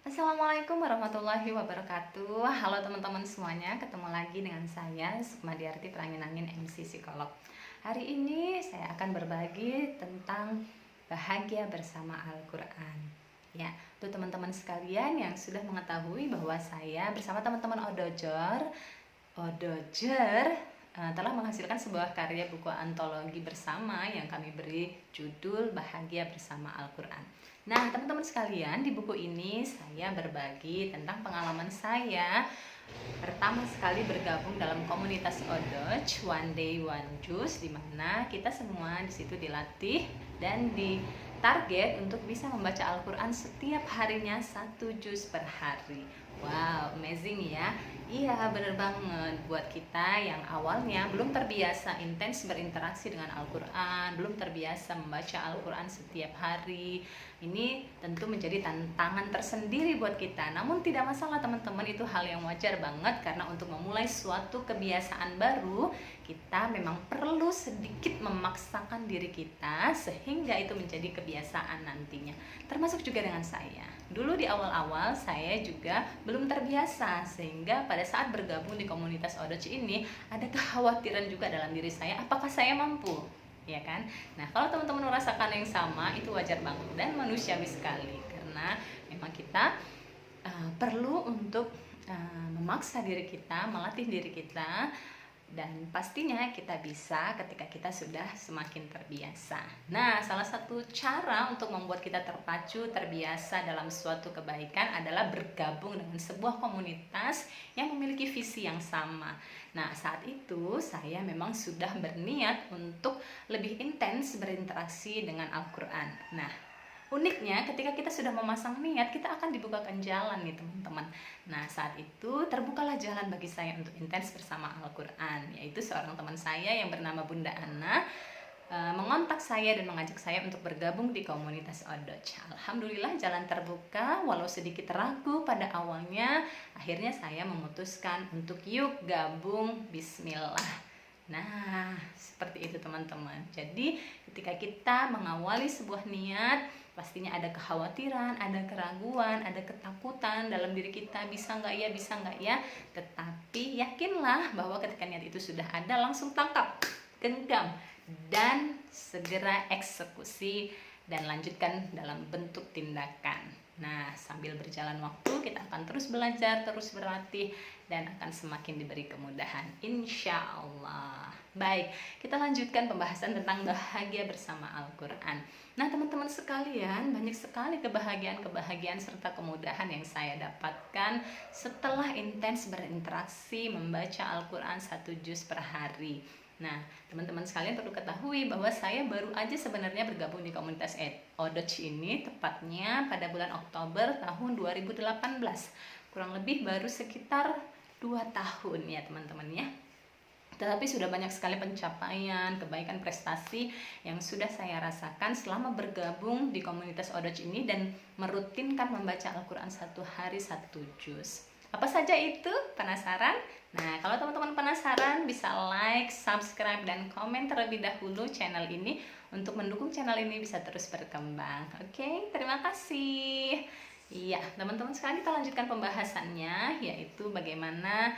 Assalamualaikum warahmatullahi wabarakatuh. Halo teman-teman semuanya, ketemu lagi dengan saya Sukmadiarti Peranginangin MC Psikolog. Hari ini saya akan berbagi tentang bahagia bersama Al-Quran. Ya, untuk teman-teman sekalian yang sudah mengetahui bahwa saya bersama teman-teman Odojer telah menghasilkan sebuah karya buku antologi bersama yang kami beri judul Bahagia Bersama Al-Quran. Nah, teman-teman sekalian, di buku ini saya berbagi tentang pengalaman saya pertama sekali bergabung dalam komunitas Odoj One Day One Juz, di mana kita semua di situ dilatih dan ditarget untuk bisa membaca Al-Quran setiap harinya 1 juz per hari. Wow, amazing ya. Iya, bener banget. Buat kita yang awalnya belum terbiasa intens berinteraksi dengan Al-Quran, belum terbiasa membaca Al-Quran setiap hari, ini tentu menjadi tantangan tersendiri buat kita. Namun tidak masalah teman-teman, itu hal yang wajar banget. Karena untuk memulai suatu kebiasaan baru, kita memang perlu sedikit memaksakan diri kita sehingga itu menjadi kebiasaan nantinya. Termasuk juga dengan saya. Dulu di awal-awal saya juga belum terbiasa, sehingga pada saat bergabung di komunitas Odoj ini ada kekhawatiran juga dalam diri saya, apakah saya mampu, ya kan? Nah, kalau teman-teman merasakan yang sama, itu wajar banget dan manusiawi sekali, karena memang kita perlu untuk memaksa diri kita, melatih diri kita, dan pastinya kita bisa ketika kita sudah semakin terbiasa. Nah, salah satu cara untuk membuat kita terpacu, terbiasa dalam suatu kebaikan adalah bergabung dengan sebuah komunitas yang memiliki visi yang sama. Nah, saat itu saya memang sudah berniat untuk lebih intens berinteraksi dengan Al-Quran. Nah, uniknya ketika kita sudah memasang niat, kita akan dibukakan jalan nih teman-teman. Nah, saat itu terbukalah jalan bagi saya untuk intens bersama Al-Quran, yaitu seorang teman saya yang bernama Bunda Ana mengontak saya dan mengajak saya untuk bergabung di komunitas Odoj. Alhamdulillah jalan terbuka, walau sedikit ragu pada awalnya, akhirnya saya memutuskan untuk yuk gabung, bismillah. Nah, seperti itu teman-teman. Jadi ketika kita mengawali sebuah niat, pastinya ada kekhawatiran, ada keraguan, ada ketakutan dalam diri kita, bisa nggak ya, bisa nggak ya. Tetapi yakinlah bahwa ketika niat itu sudah ada, langsung tangkap, genggam, dan segera eksekusi dan lanjutkan dalam bentuk tindakan. Nah, sambil berjalan waktu kita akan terus belajar, terus berlatih, dan akan semakin diberi kemudahan, insya Allah. Baik, kita lanjutkan pembahasan tentang bahagia bersama Al-Quran. Nah, teman-teman sekalian, banyak sekali kebahagiaan serta kemudahan yang saya dapatkan setelah intens berinteraksi membaca Al-Quran 1 juz per hari. Nah, teman-teman sekalian perlu ketahui bahwa saya baru aja sebenarnya bergabung di komunitas Odoj ini tepatnya pada bulan Oktober tahun 2018. Kurang lebih baru sekitar 2 tahun ya teman-teman ya. Tetapi sudah banyak sekali pencapaian, kebaikan, prestasi yang sudah saya rasakan selama bergabung di komunitas Odoj ini dan merutinkan membaca Al-Quran 1 hari 1 juz. Apa saja itu? Penasaran? Nah, kalau teman-teman penasaran, bisa like, subscribe, dan komen terlebih dahulu channel ini untuk mendukung channel ini bisa terus berkembang. Oke, terima kasih. Iya, teman-teman sekarang kita lanjutkan pembahasannya, yaitu bagaimana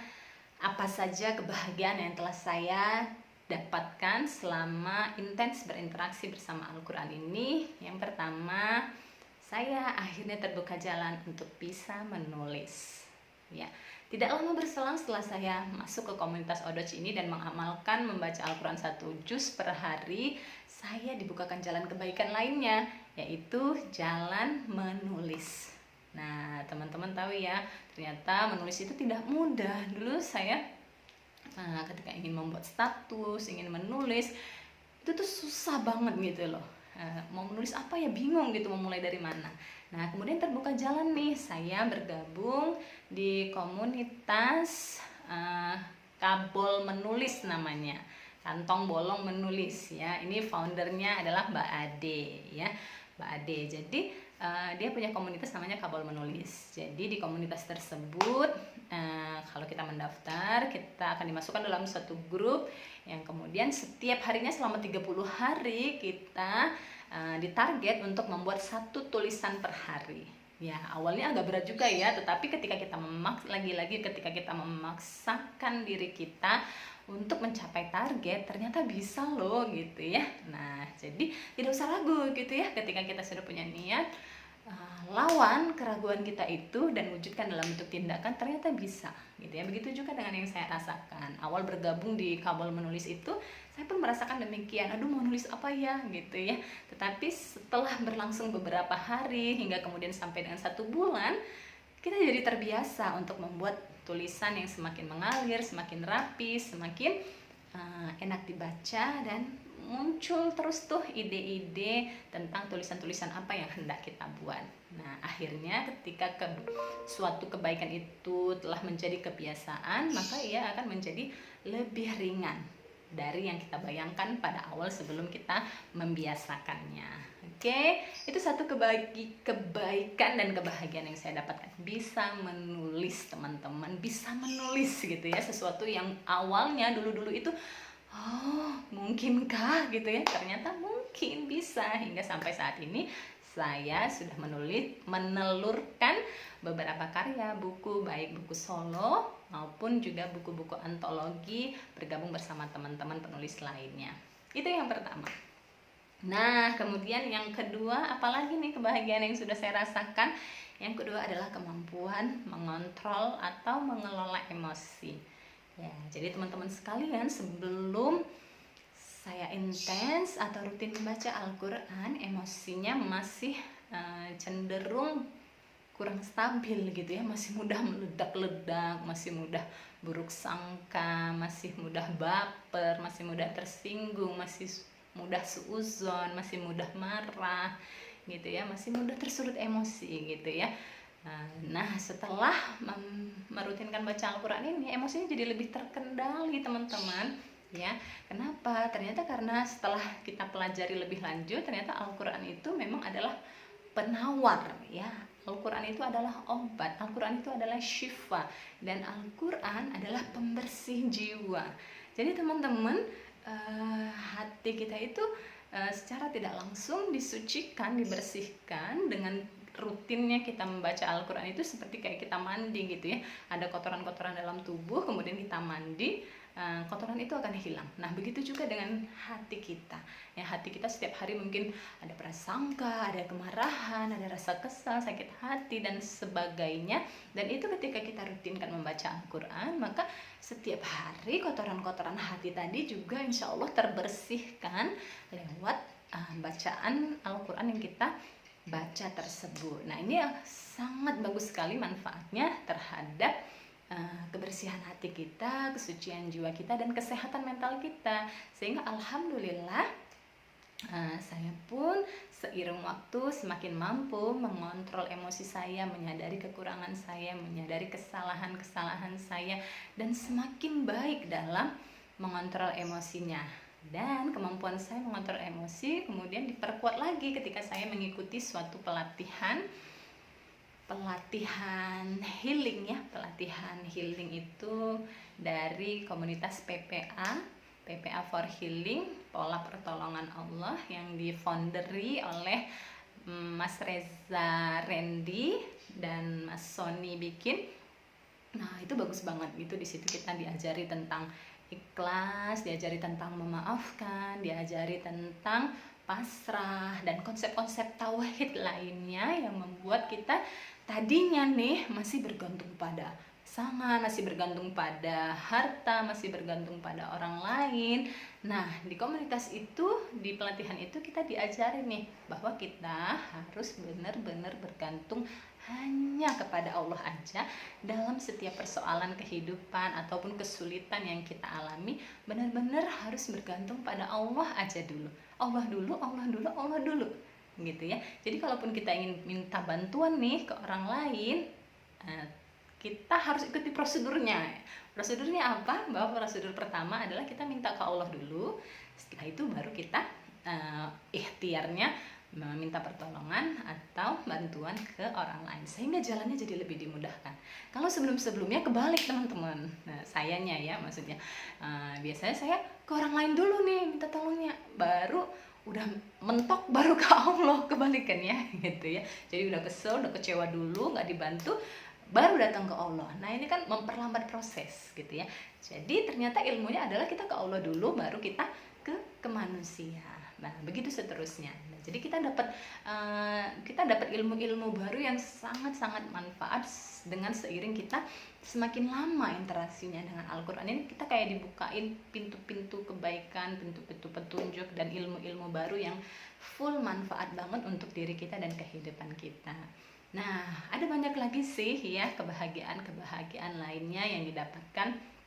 apa saja kebahagiaan yang telah saya dapatkan selama intens berinteraksi bersama Al-Quran ini. Yang pertama, saya akhirnya terbuka jalan untuk bisa menulis. Ya, tidak lama berselang setelah saya masuk ke komunitas Odoj ini dan mengamalkan membaca Al-Quran 1 juz per hari, saya dibukakan jalan kebaikan lainnya, yaitu jalan menulis. Nah, teman-teman tahu ya, ternyata menulis itu tidak mudah. Dulu saya ketika ingin membuat status, ingin menulis, itu tuh susah banget gitu loh. Mau menulis apa ya, bingung gitu mau mulai dari mana. Nah, kemudian terbuka jalan nih, saya bergabung di komunitas Kabol Menulis namanya, kantong bolong menulis ya. Ini foundernya adalah Mbak Ade ya, Mbak Ade. Jadi dia punya komunitas namanya Kabol Menulis. Jadi di komunitas tersebut kalau kita mendaftar, kita akan dimasukkan dalam satu grup yang kemudian setiap harinya selama 30 hari kita ditarget untuk membuat 1 tulisan per hari. Ya, awalnya agak berat juga ya, tetapi ketika kita ketika kita memaksakan diri kita untuk mencapai target, ternyata bisa loh gitu ya. Nah, jadi tidak usah ragu gitu ya, ketika kita sudah punya niat, lawan keraguan kita itu dan wujudkan dalam bentuk tindakan, ternyata bisa gitu ya. Begitu juga dengan yang saya rasakan awal bergabung di Kabul Menulis itu, saya pun merasakan demikian. Aduh, mau nulis apa ya gitu ya. Tetapi setelah berlangsung beberapa hari hingga kemudian sampai dengan 1 bulan, kita jadi terbiasa untuk membuat tulisan yang semakin mengalir, semakin rapi, semakin enak dibaca, dan muncul terus tuh ide-ide tentang tulisan-tulisan apa yang hendak kita buat. Nah, akhirnya ketika suatu kebaikan itu telah menjadi kebiasaan, maka ia akan menjadi lebih ringan dari yang kita bayangkan pada awal sebelum kita membiasakannya. Oke, itu satu kebaikan dan kebahagiaan yang saya dapatkan. Bisa menulis, teman-teman, bisa menulis gitu ya, sesuatu yang awalnya dulu-dulu itu mungkinkah gitu ya, ternyata mungkin bisa. Hingga sampai saat ini saya sudah menelurkan beberapa karya buku, baik buku solo maupun juga buku-buku antologi, bergabung bersama teman-teman penulis lainnya. Itu yang pertama. Nah, kemudian yang kedua, apalagi nih kebahagiaan yang sudah saya rasakan? Yang kedua adalah kemampuan mengontrol atau mengelola emosi. Ya, jadi teman-teman sekalian, sebelum saya intens atau rutin membaca Al-Quran, emosinya masih cenderung kurang stabil gitu ya, masih mudah meledak-ledak, masih mudah buruk sangka, masih mudah baper, masih mudah tersinggung, masih mudah suuzon, masih mudah marah gitu ya, masih mudah tersulut emosi gitu ya. Nah, setelah merutinkan baca Al-Quran ini, emosinya jadi lebih terkendali, teman-teman ya. Kenapa? Ternyata karena setelah kita pelajari lebih lanjut, ternyata Al-Quran itu memang adalah penawar ya. Al-Quran itu adalah obat, Al-Quran itu adalah syifa, dan Al-Quran adalah pembersih jiwa. Jadi teman-teman, hati kita itu secara tidak langsung disucikan, dibersihkan dengan rutinnya kita membaca Al-Quran. Itu seperti kayak kita mandi gitu ya, ada kotoran-kotoran dalam tubuh, kemudian kita mandi, kotoran itu akan hilang. Nah, begitu juga dengan hati kita ya. Hati kita setiap hari mungkin ada prasangka, ada kemarahan, ada rasa kesal, sakit hati, dan sebagainya. Dan itu ketika kita rutinkan membaca Al-Quran, maka setiap hari kotoran-kotoran hati tadi juga insya Allah terbersihkan lewat bacaan Al-Quran yang kita baca tersebut. Nah, ini sangat bagus sekali manfaatnya terhadap kebersihan hati kita, kesucian jiwa kita, dan kesehatan mental kita. Sehingga alhamdulillah, saya pun seiring waktu semakin mampu mengontrol emosi saya, menyadari kekurangan saya, menyadari kesalahan-kesalahan saya, dan semakin baik dalam mengontrol emosinya. Dan kemampuan saya mengontrol emosi kemudian diperkuat lagi ketika saya mengikuti suatu pelatihan healing ya. Pelatihan healing itu dari komunitas PPA for Healing, Pola Pertolongan Allah, yang difounderi oleh Mas Reza Randy dan Mas Sony bikin. Nah, itu bagus banget gitu. Di situ kita diajari tentang ikhlas, diajari tentang memaafkan, diajari tentang pasrah, dan konsep-konsep tauhid lainnya yang membuat kita tadinya nih masih bergantung pada pasangan, masih bergantung pada harta, masih bergantung pada orang lain. Nah, di komunitas itu, di pelatihan itu, kita diajari nih bahwa kita harus benar-benar bergantung hanya kepada Allah aja dalam setiap persoalan kehidupan ataupun kesulitan yang kita alami. Benar-benar harus bergantung pada Allah aja dulu. Allah dulu, Allah dulu, Allah dulu gitu ya. Jadi kalaupun kita ingin minta bantuan nih ke orang lain, kita harus ikuti prosedurnya. Prosedurnya apa? Bahwa prosedur pertama adalah kita minta ke Allah dulu. Setelah itu baru kita ikhtiarnya meminta pertolongan atau bantuan ke orang lain, sehingga jalannya jadi lebih dimudahkan. Kalau sebelum-sebelumnya kebalik, teman-teman. Nah, sayanya ya, maksudnya biasanya saya ke orang lain dulu nih minta tolongnya, baru udah mentok baru ke Allah, kebalikannya gitu ya. Jadi udah kesel, udah kecewa dulu, nggak dibantu, baru datang ke Allah. Nah ini kan memperlambat proses gitu ya. Jadi ternyata ilmunya adalah kita ke Allah dulu, baru kita ke manusia. Nah begitu seterusnya. Nah, jadi kita dapat ilmu-ilmu baru yang sangat-sangat manfaat dengan seiring kita semakin lama interaksinya dengan Al-Quran ini. Kita kayak dibukain pintu-pintu kebaikan, pintu-pintu petunjuk dan ilmu-ilmu baru yang full manfaat banget untuk diri kita dan kehidupan kita. Nah, ada banyak lagi sih ya kebahagiaan lainnya yang didapatkan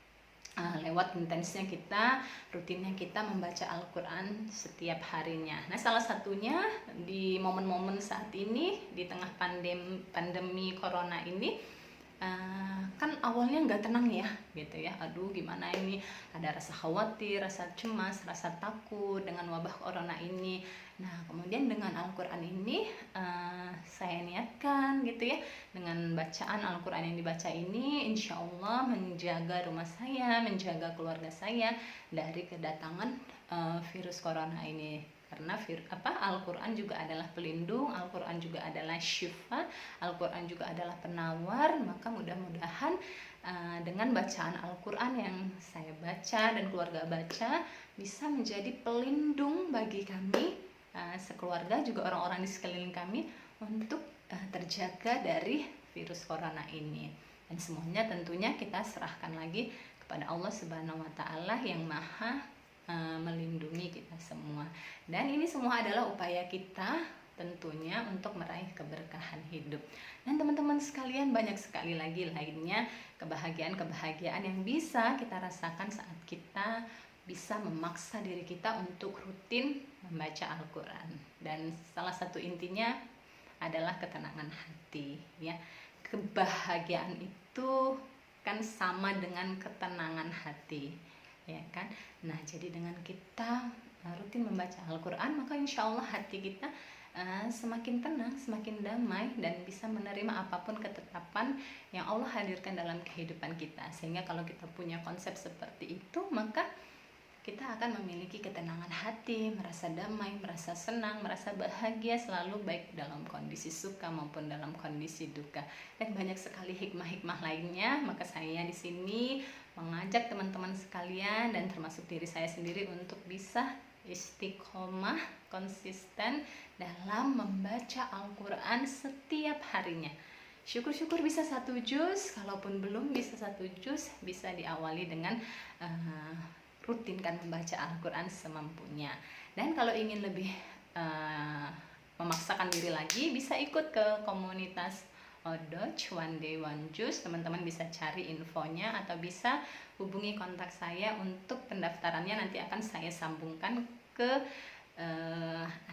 lewat intensnya kita, rutinnya kita membaca Al-Quran setiap harinya. Nah, salah satunya di momen-momen saat ini, di tengah pandemi corona ini, kan awalnya nggak tenang ya gitu ya. Aduh gimana ini, ada rasa khawatir, rasa cemas, rasa takut dengan wabah corona ini. Nah kemudian dengan Al-Quran ini saya niatkan gitu ya, dengan bacaan Al-Quran yang dibaca ini insya Allah menjaga rumah saya, menjaga keluarga saya dari kedatangan virus corona ini. Karena Al-Quran juga adalah pelindung, Al-Quran juga adalah syifa, Al-Quran juga adalah penawar. Maka mudah-mudahan dengan bacaan Al-Quran yang saya baca dan keluarga baca bisa menjadi pelindung bagi kami sekeluarga, juga orang-orang di sekeliling kami, untuk terjaga dari virus corona ini. Dan semuanya tentunya kita serahkan lagi kepada Allah Subhanahu wa Ta'ala yang Maha melindungi kita semua. Dan ini semua adalah upaya kita tentunya untuk meraih keberkahan hidup. Dan teman-teman sekalian, banyak sekali lagi lainnya kebahagiaan yang bisa kita rasakan saat kita bisa memaksa diri kita untuk rutin membaca Al-Quran. Dan salah satu intinya adalah ketenangan hati ya. Kebahagiaan itu kan sama dengan ketenangan hati ya kan. Nah jadi dengan kita rutin membaca Al-Quran, maka insya Allah hati kita semakin tenang, semakin damai, dan bisa menerima apapun ketetapan yang Allah hadirkan dalam kehidupan kita. Sehingga kalau kita punya konsep seperti itu, maka kita akan memiliki ketenangan hati, merasa damai, merasa senang, merasa bahagia selalu, baik dalam kondisi suka maupun dalam kondisi duka. Dan banyak sekali hikmah-hikmah lainnya. Maka saya di sini mengajak teman-teman sekalian dan termasuk diri saya sendiri untuk bisa istiqomah, konsisten dalam membaca Al-Quran setiap harinya. Syukur-syukur bisa 1 juz, kalaupun belum bisa 1 juz, bisa diawali dengan rutinkan membaca Al-Quran semampunya. Dan kalau ingin lebih memaksakan diri lagi, bisa ikut ke komunitas Odoch One Day One Juz. Teman-teman bisa cari infonya atau bisa hubungi kontak saya untuk pendaftarannya. Nanti akan saya sambungkan ke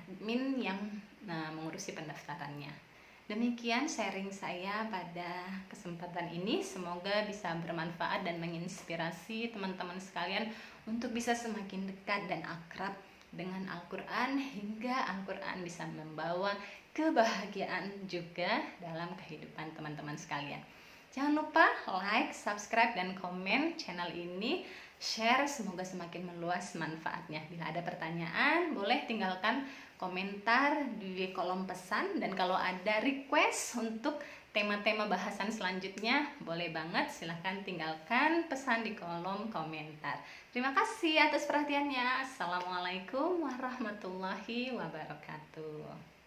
admin yang mengurusi pendaftarannya. Demikian sharing saya pada kesempatan ini. Semoga bisa bermanfaat dan menginspirasi teman-teman sekalian untuk bisa semakin dekat dan akrab dengan Al-Quran, hingga Al-Quran bisa membawa kebahagiaan juga dalam kehidupan teman-teman sekalian. Jangan lupa like, subscribe, dan komen channel ini. Share, semoga semakin meluas manfaatnya. Bila ada pertanyaan, boleh tinggalkan komentar di kolom pesan. Dan kalau ada request untuk tema-tema bahasan selanjutnya, boleh banget, silahkan tinggalkan pesan di kolom komentar. Terima kasih atas perhatiannya. Assalamualaikum warahmatullahi wabarakatuh.